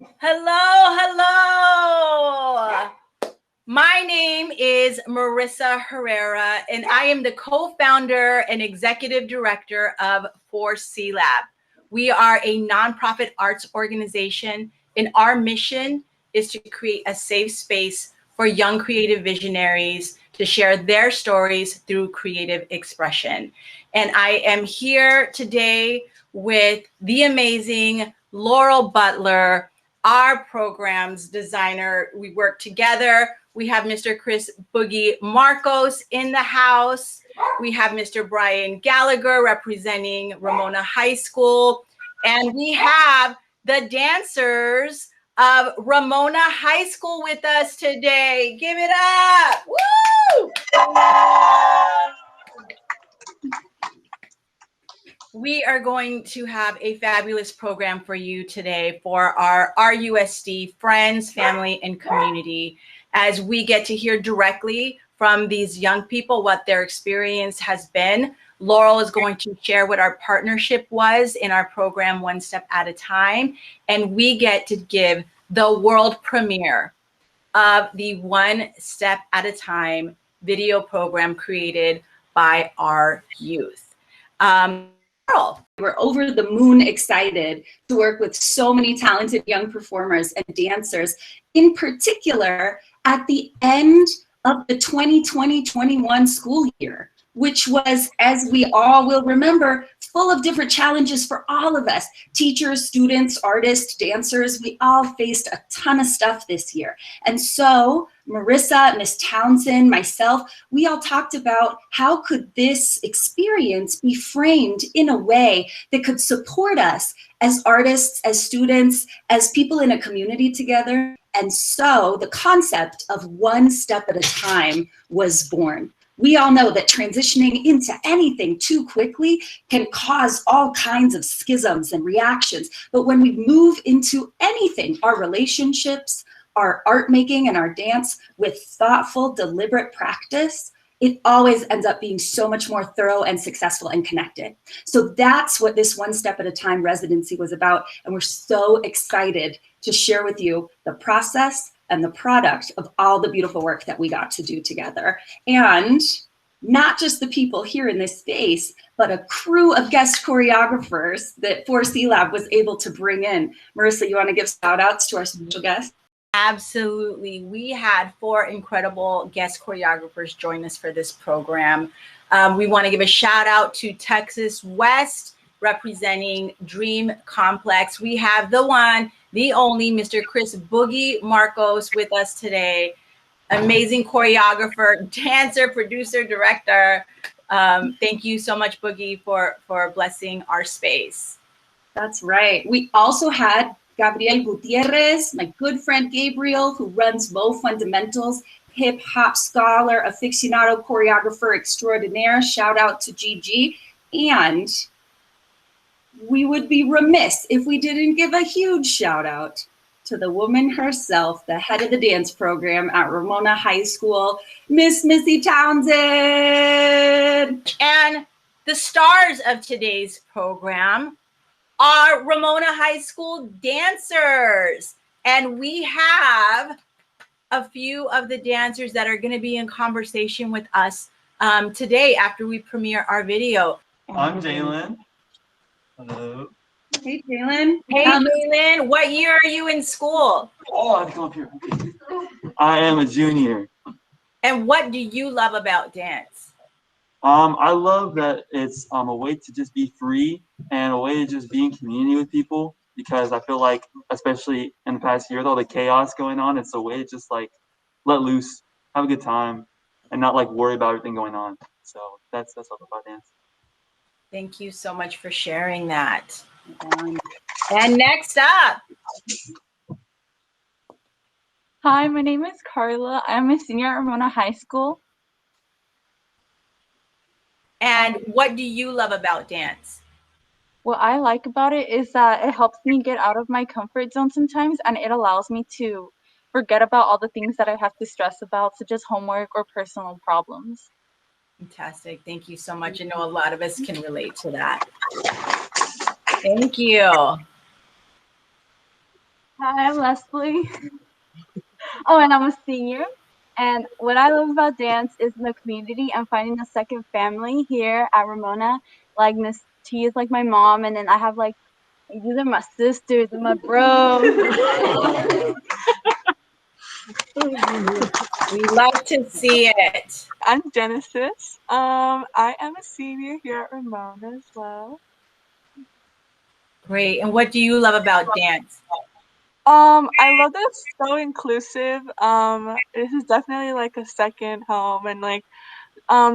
Hello, hello. My name is Marissa Herrera, and I am the co-founder and executive director of 4C Lab. We are a nonprofit arts organization, and our mission is to create a safe space for young creative visionaries to share their stories through creative expression. And I am here today with the amazing Laurel Butler, our program's designer. We work together. We have Mr. Chris Boogie Marcos in the house. We have Mr. Brian Gallagher representing Ramona High School. And we have the dancers of Ramona High School with us today. Give it up. Woo! We are going to have a fabulous program for you today for our RUSD friends, family, and community, as we get to hear directly from these young people what their experience has been. Laurel is going to share what our partnership was in our program, One Step at a Time, and we get to give the world premiere of the One Step at a Time video program created by our youth. We're over the moon excited to work with so many talented young performers and dancers, in particular at the end of the 2020-21 school year, which was, as we all will remember, full of different challenges for all of us. Teachers, students, artists, dancers, we all faced a ton of stuff this year. And so Marissa, Miss Townsend, myself, we all talked about how could this experience be framed in a way that could support us as artists, as students, as people in a community together. And so the concept of one step at a time was born. We all know that transitioning into anything too quickly can cause all kinds of schisms and reactions. But when we move into anything, our relationships, our art making and our dance with thoughtful, deliberate practice, it always ends up being so much more thorough and successful and connected. So that's what this One Step at a Time residency was about. And we're so excited to share with you the process and the product of all the beautiful work that we got to do together. And not just the people here in this space, but a crew of guest choreographers that 4C Lab was able to bring in. Marissa, you want to give shout outs to our special guests? Absolutely. We had 4 incredible guest choreographers join us for this program. We want to give a shout out to Texas West, representing Dream Complex. We have the one, the only Mr. Chris Boogie Marcos with us today. Amazing choreographer, dancer, producer, director. Thank you so much, Boogie, for blessing our space. That's right. We also had Gabriel Gutierrez, my good friend Gabriel, who runs Low Fundamentals, hip hop scholar, aficionado, choreographer extraordinaire. Shout out to Gigi. And we would be remiss if we didn't give a huge shout out to the woman herself, the head of the dance program at Ramona High School, Miss Missy Townsend. And the stars of today's program are Ramona High School dancers. And we have a few of the dancers that are going to be in conversation with us today after we premiere our video. I'm Jalen. Hello. Hey, Jalen. Hey, Jalen. What year are you in school? Oh, I have to come up here. I am a junior. And what do you love about dance? I love that it's a way to just be free and a way to just be in community with people, because I feel like, especially in the past year with all the chaos going on, it's a way to just like let loose, have a good time, and not like worry about everything going on. So that's what I love about dance. Thank you so much for sharing that. And next up. Hi, my name is Carla. I'm a senior at Ramona High School. And what do you love about dance? What I like about it is that it helps me get out of my comfort zone sometimes, and it allows me to forget about all the things that I have to stress about, such as homework or personal problems. Fantastic. Thank you so much. I know a lot of us can relate to that. Thank you. Hi, I'm Leslie. Oh, and I'm a senior. And what I love about dance is the community and finding a second family here at Ramona. Like Miss T is like my mom, and then I have like these are my sisters and my bros. We love to see it. I'm Genesis. I am a senior here at Ramona as well. Great. And what do you love about dance? I love that it's so inclusive. This is definitely like a second home, and like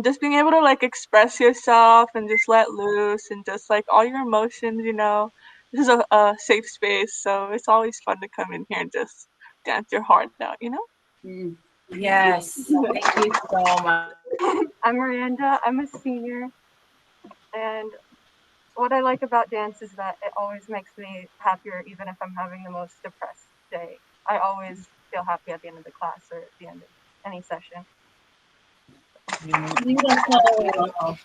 just being able to like express yourself and just let loose and just like all your emotions, you know. This is a safe space, so it's always fun to come in here and just dance your heart out, you know? Mm. Yes. Thank you so much. I'm Miranda. I'm a senior, and what I like about dance is that it always makes me happier, even if I'm having the most depressed day. I always feel happy at the end of the class or at the end of any session. Beautiful.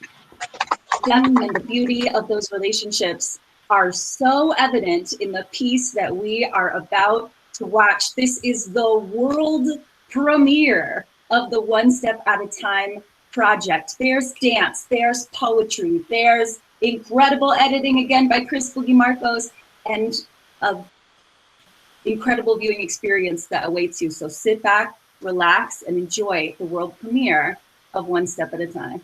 Depth and the beauty of those relationships are so evident in the piece that we are about to watch. This is the world premiere of the One Step at a Time project. There's dance, there's poetry, there's incredible editing again by Chris Boogie Marcos, and an incredible viewing experience that awaits you. So sit back, relax, and enjoy the world premiere of One Step at a Time.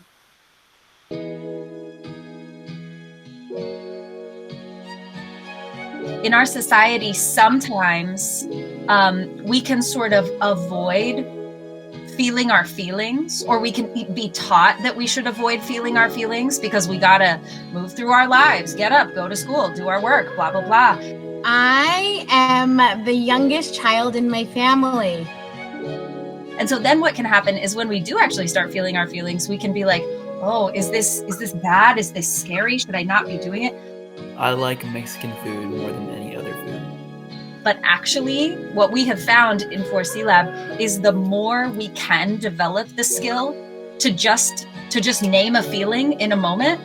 In our society, sometimes we can sort of avoid feeling our feelings, or we can be taught that we should avoid feeling our feelings because we gotta move through our lives, get up, go to school, do our work, blah, blah, blah. I am the youngest child in my family. And so then what can happen is when we do actually start feeling our feelings, we can be like, oh, is this bad? Is this scary? Should I not be doing it? I like Mexican food more than any other food. But actually, what we have found in 4C Lab is the more we can develop the skill to just name a feeling in a moment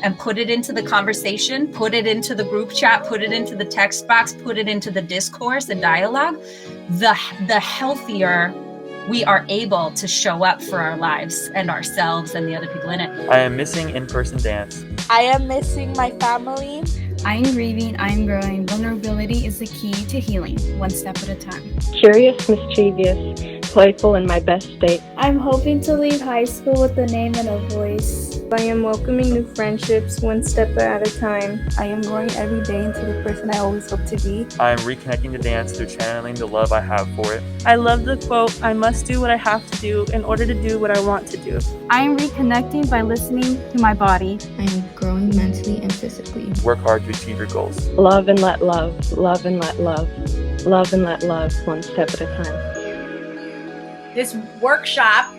and put it into the conversation, put it into the group chat, put it into the text box, put it into the discourse, the dialogue, the healthier we are able to show up for our lives and ourselves and the other people in it. I am missing in-person dance. I am missing my family. I am grieving, I am growing. Vulnerability is the key to healing, one step at a time. Curious, mischievous, playful, in my best state. I'm hoping to leave high school with a name and a voice. I am welcoming new friendships one step at a time. I am growing every day into the person I always hope to be. I am reconnecting to dance through channeling the love I have for it. I love the quote, I must do what I have to do in order to do what I want to do. I am reconnecting by listening to my body. I am growing mentally and physically. Work hard to achieve your goals. Love and let love, love and let love, love and let love, one step at a time. This workshop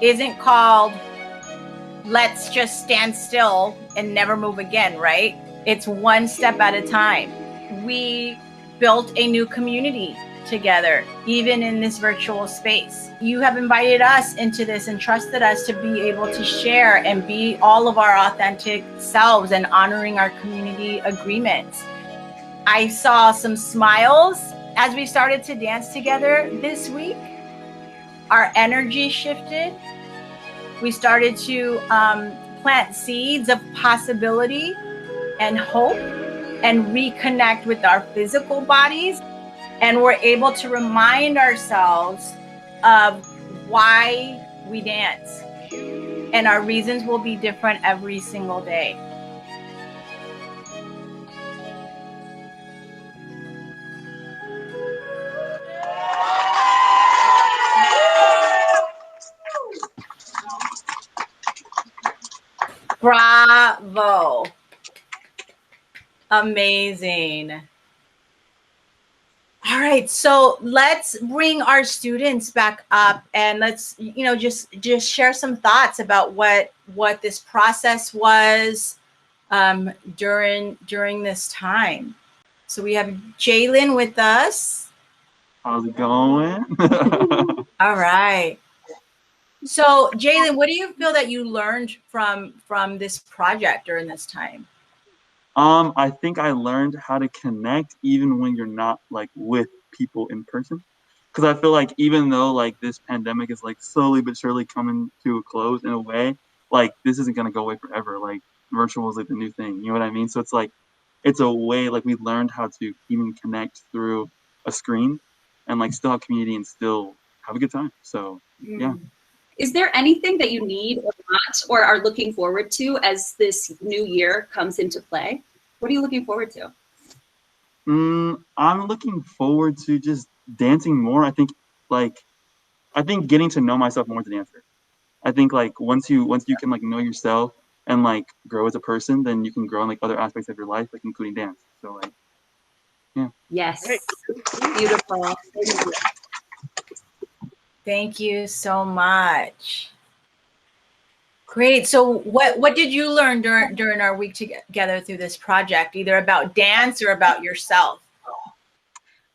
isn't called let's just stand still and never move again, right? It's one step at a time. We built a new community together, even in this virtual space. You have invited us into this and trusted us to be able to share and be all of our authentic selves and honoring our community agreements. I saw some smiles as we started to dance together this week. Our energy shifted. We started to plant seeds of possibility and hope and reconnect with our physical bodies. And we're able to remind ourselves of why we dance. And our reasons will be different every single day. Bravo. Amazing. All right, so let's bring our students back up and let's, just share some thoughts about what this process was during this time. So we have Jalen with us. How's it going? All right. So Jalen, what do you feel that you learned from this project during this time? I think I learned how to connect even when you're not like with people in person. Because I feel like even though like this pandemic is like slowly but surely coming to a close in a way, like this isn't gonna go away forever. Like virtual is like the new thing. You know what I mean? So it's like it's a way like we learned how to even connect through a screen and like still have community and still have a good time. So yeah. Is there anything that you need or want or are looking forward to as this new year comes into play? What are you looking forward to? I'm looking forward to just dancing more. I think getting to know myself more as a dancer. I think like once you can like know yourself and like grow as a person, then you can grow in like other aspects of your life, like including dance. So like yeah. Yes. Beautiful. Thank you so much. Great. So what did you learn during our week together through this project, either about dance or about yourself?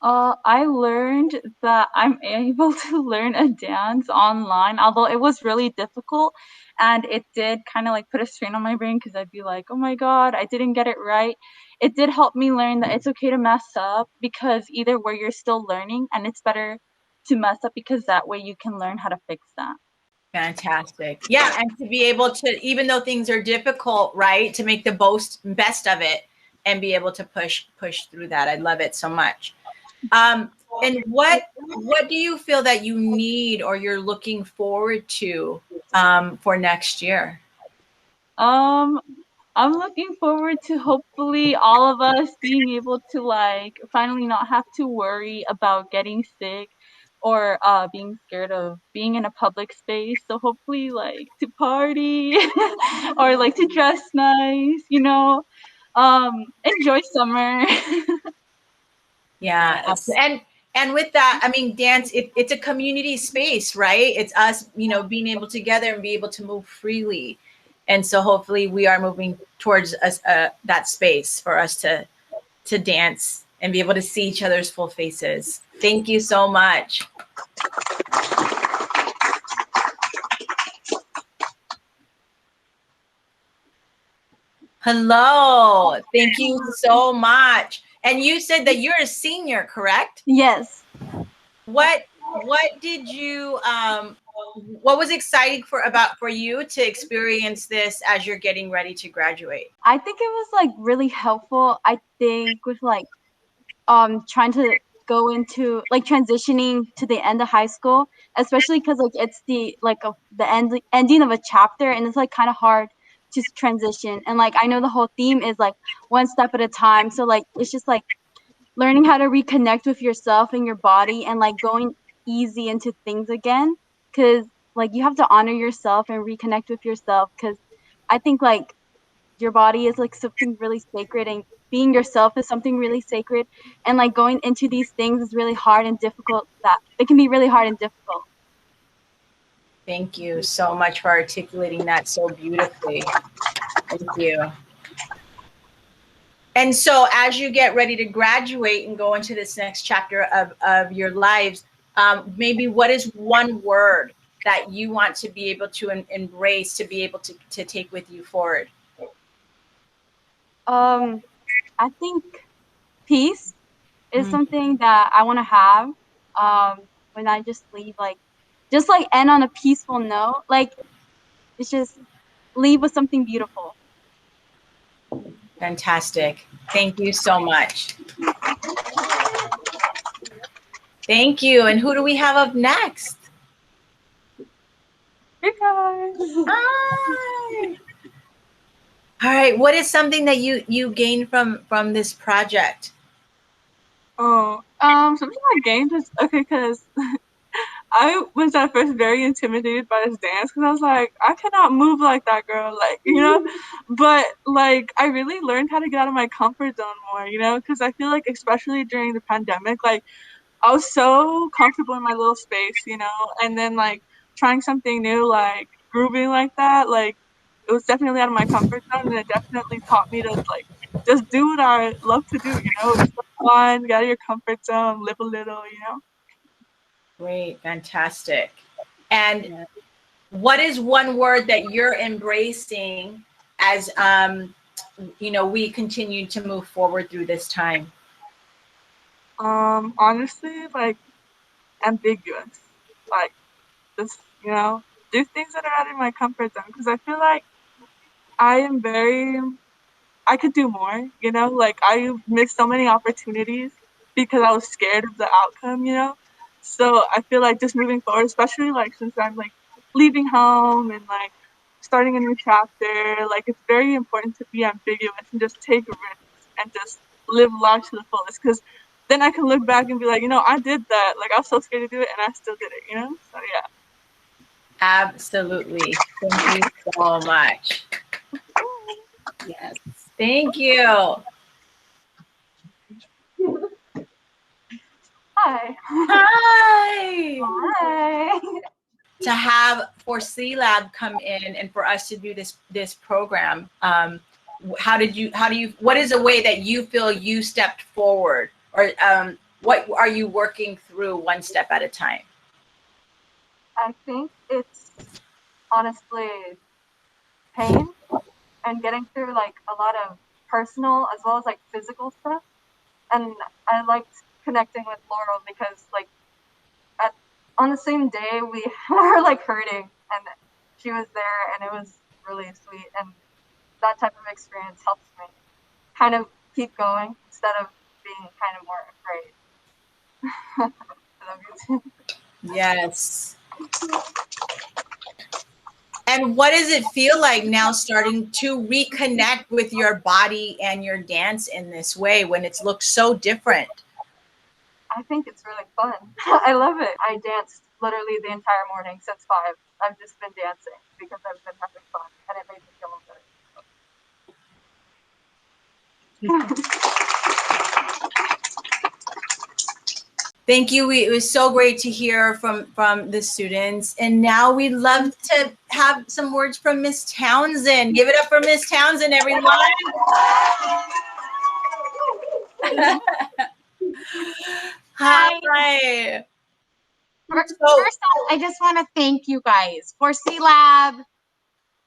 I learned that I'm able to learn a dance online, although it was really difficult, and it did kind of like put a strain on my brain because I'd be like, oh my God, I didn't get it right. It did help me learn that it's okay to mess up, because either way you're still learning, and it's better to mess up because that way you can learn how to fix that. Fantastic. Yeah, and to be able to, even though things are difficult, right, to make the best of it and be able to push through that. I love it so much. And what do you feel that you need or you're looking forward to for next year? I'm looking forward to hopefully all of us being able to like finally not have to worry about getting sick or being scared of being in a public space. So hopefully like to party or like to dress nice, you know, enjoy summer. Yeah. Yes. And with that, I mean, dance, it's a community space, right? It's us, being able together and be able to move freely. And so hopefully we are moving towards us, that space for us to dance and be able to see each other's full faces. Thank you so much. Hello. Thank you so much. And you said that you're a senior, correct? Yes. What did you what was exciting for you to experience this as you're getting ready to graduate? I think it was like really helpful. I think with like trying to go into like transitioning to the end of high school, especially because like it's the ending of a chapter, and it's like kind of hard to transition. And like I know the whole theme is like one step at a time, so like it's just like learning how to reconnect with yourself and your body and like going easy into things again, because like you have to honor yourself and reconnect with yourself, because I think like your body is like something really sacred, and being yourself is something really sacred, and like going into these things is really hard and difficult. That it can be really hard and difficult. Thank you so much for articulating that so beautifully. Thank you. And so as you get ready to graduate and go into this next chapter of your lives, maybe what is one word that you want to be able to embrace, to be able to take with you forward? I think peace is something that I want to have when I just leave, like just like end on a peaceful note. Like it's just leave with something beautiful. Fantastic. Thank you so much. Thank you. And who do we have up next? Hey guys. Hi. All right. What is something that you gained from this project? Something I gained is because I was at first very intimidated by this dance because I was like, I cannot move like that girl, like, you know? But, like, I really learned how to get out of my comfort zone more, you know? Because I feel like, especially during the pandemic, like, I was so comfortable in my little space, you know? And then, like, trying something new, like, grooving like that, like, it was definitely out of my comfort zone, and it definitely taught me to, like, just do what I love to do, you know? It's fun, get out of your comfort zone, live a little, you know? Great, fantastic. And what is one word that you're embracing as we continue to move forward through this time? Honestly, like ambiguous. Like just, do things that are out of my comfort zone. Because I feel like I could do more, like I missed so many opportunities because I was scared of the outcome, So I feel like just moving forward, especially like since I'm like leaving home and like starting a new chapter, like it's very important to be ambiguous and just take risks and just live life to the fullest. Because then I can look back and be like, I did that. Like I was so scared to do it and I still did it, So yeah. Absolutely. Thank you so much. Yes. Thank you. Hi. Hi. Hi. To have ForC Lab come in and for us to do this program, what is a way that you feel you stepped forward, or what are you working through one step at a time? I think it's honestly pain and getting through like a lot of personal as well as like physical stuff. And I liked connecting with Laurel because like on the same day we were like hurting and she was there and it was really sweet, and that type of experience helps me kind of keep going instead of being kind of more afraid. I love you too. Yes. And what does it feel like now starting to reconnect with your body and your dance in this way when it's looked so different? I think it's really fun. I love it. I danced literally the entire morning since 5. I've just been dancing because I've been having fun and it made me feel better. Thank you. It was so great to hear from the students. And now we'd love to have some words from Miss Townsend. Give it up for Miss Townsend, everyone. Hi. First off, I just want to thank you guys, ForC Lab,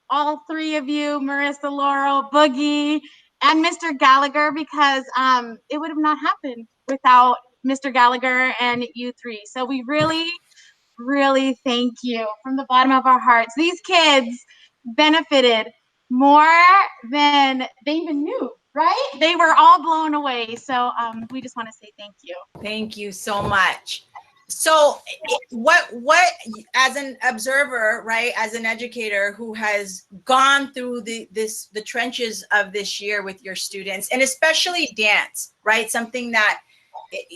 all three of you, Marissa, Laurel, Boogie, and Mr. Gallagher, because it would have not happened without Mr. Gallagher and you three. So we really, really thank you from the bottom of our hearts. These kids benefited more than they even knew, right? They were all blown away. So we just want to say thank you. Thank you so much. So what as an observer, right, as an educator who has gone through the trenches of this year with your students, and especially dance, right, something that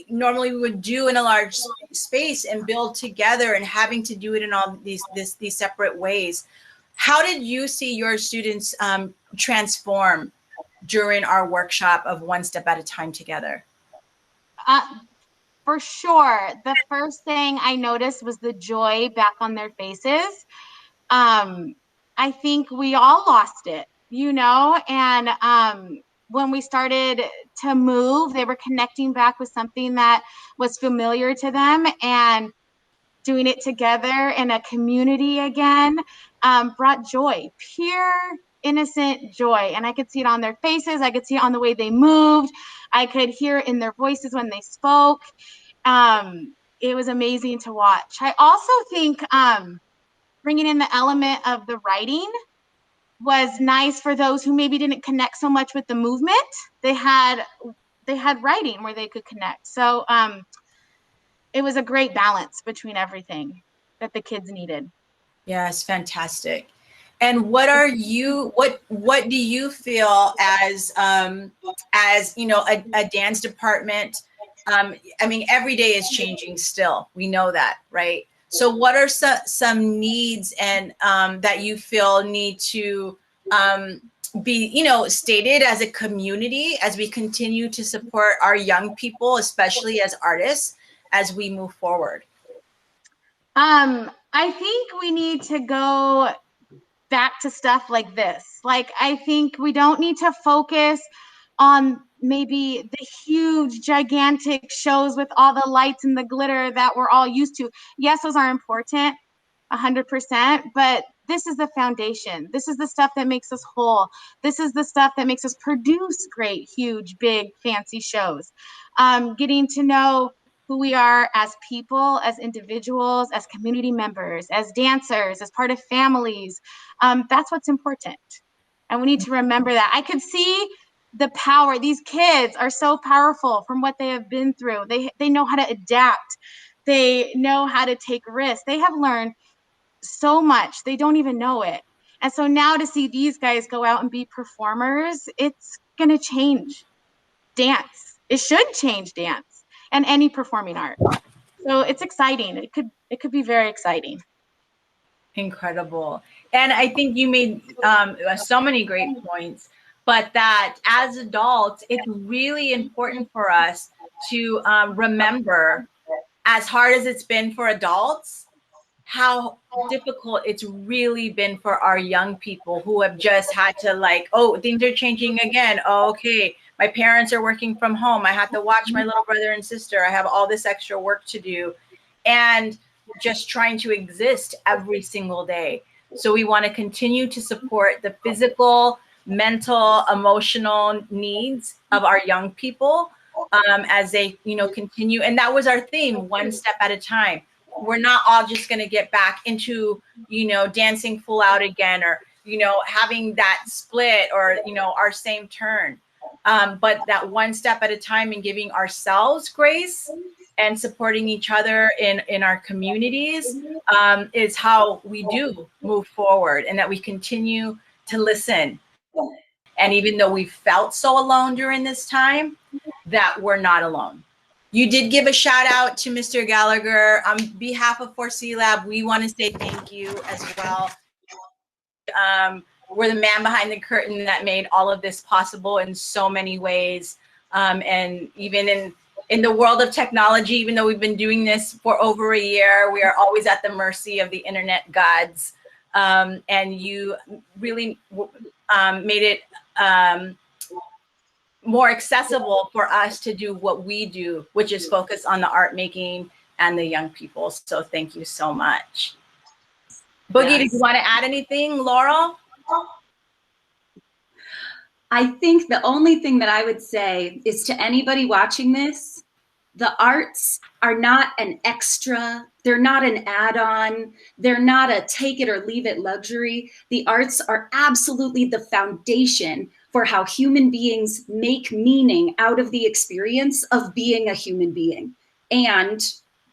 normally we would do in a large space and build together, and having to do it in all these separate ways, how did you see your students transform during our workshop of One Step at a Time together? For sure. The first thing I noticed was the joy back on their faces. I think we all lost it, and when we started to move, they were connecting back with something that was familiar to them, and doing it together in a community again brought joy, pure, innocent joy. And I could see it on their faces. I could see it on the way they moved. I could hear it in their voices when they spoke. It was amazing to watch. I also think bringing in the element of the writing was nice for those who maybe didn't connect so much with the movement. They had writing where they could connect. So it was a great balance between everything that the kids needed. Yes, fantastic. And what do you feel as a dance department? I mean, every day is changing still. We know that, right? So what are some needs and that you feel need to be, stated as a community as we continue to support our young people, especially as artists, as we move forward? I think we need to go back to stuff like this. Like, I think we don't need to focus on maybe the huge, gigantic shows with all the lights and the glitter that we're all used to. Yes, those are important, 100%, but this is the foundation. This is the stuff that makes us whole. This is the stuff that makes us produce great, huge, big, fancy shows. Getting to know who we are as people, as individuals, as community members, as dancers, as part of families. That's what's important. And we need to remember that. I could see the power. These kids are so powerful from what they have been through. They know how to adapt. They know how to take risks. They have learned so much. They don't even know it. And so now to see these guys go out and be performers, it's going to change dance. It should change dance and any performing art. So it's exciting. It could be very exciting. Incredible. And I think you made so many great points, but that as adults, it's really important for us to remember, as hard as it's been for adults, how difficult it's really been for our young people who have just had to like, oh, things are changing again. Oh, okay, my parents are working from home. I have to watch my little brother and sister. I have all this extra work to do. And just trying to exist every single day. So we want to continue to support the physical, mental, emotional needs of our young people as they, continue. And that was our theme, one step at a time. We're not all just going to get back into, dancing full out again, or, having that split, or, our same turn. But that one step at a time, and giving ourselves grace and supporting each other in our communities is how we do move forward, and that we continue to listen. And even though we felt so alone during this time, that we're not alone. You did give a shout out to Mr. Gallagher. On behalf of 4C Lab, we want to say thank you as well. We're the man behind the curtain that made all of this possible in so many ways. And even in the world of technology, even though we've been doing this for over a year, we are always at the mercy of the internet gods. And you really made it more accessible for us to do what we do, which is focus on the art making and the young people. So thank you so much. Boogie, did you want to add anything, Laurel? I think the only thing that I would say is to anybody watching this, the arts are not an extra, they're not an add-on, they're not a take it or leave it luxury. The arts are absolutely the foundation for how human beings make meaning out of the experience of being a human being. And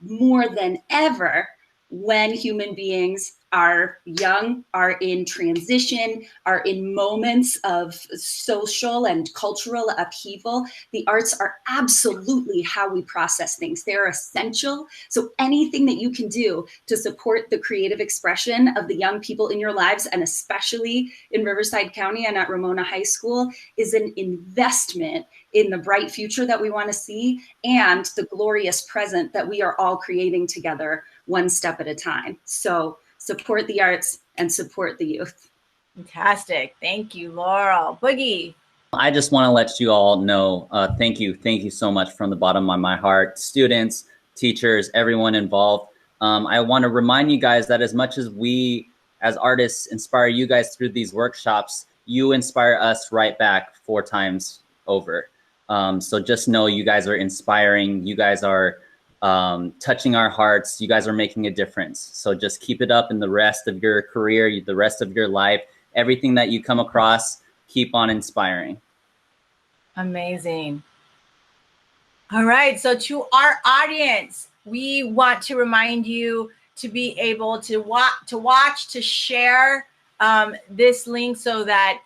more than ever, when human beings are young, are in transition, are in moments of social and cultural upheaval, the arts are absolutely how we process things. They're essential. So anything that you can do to support the creative expression of the young people in your lives, and especially in Riverside County and at Ramona High School, is an investment in the bright future that we want to see and the glorious present that we are all creating together, one step at a time. So support the arts and support the youth. Fantastic. Thank you, Laurel. Boogie. I just want to let you all know, thank you so much from the bottom of my heart, students, teachers, everyone involved. I want to remind you guys that as much as we as artists inspire you guys through these workshops, you inspire us right back 4 times over. So just know you guys are inspiring, you guys are touching our hearts, you guys are making a difference. So just keep it up in the rest of your career, the rest of your life, everything that you come across, keep on inspiring. Amazing. All right, so to our audience, we want to remind you to be able to watch, to share this link so that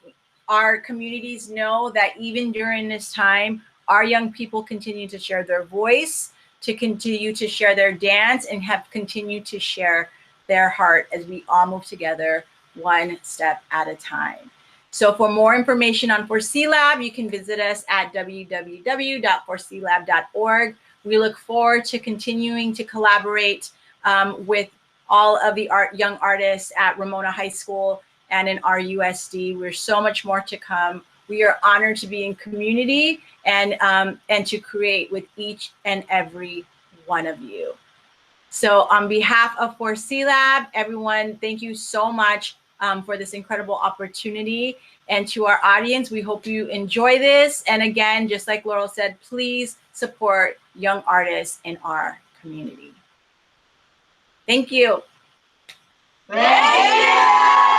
our communities know that even during this time, our young people continue to share their voice, to continue to share their dance, and have continued to share their heart as we all move together one step at a time. So for more information on 4C Lab, you can visit us at www.4clib.org. We look forward to continuing to collaborate with all of the young artists at Ramona High School and in RUSD. There's so much more to come. We are honored to be in community and to create with each and every one of you. So on behalf of 4C Lab, everyone, thank you so much for this incredible opportunity. And to our audience, we hope you enjoy this. And again, just like Laurel said, please support young artists in our community. Thank you. Thank you.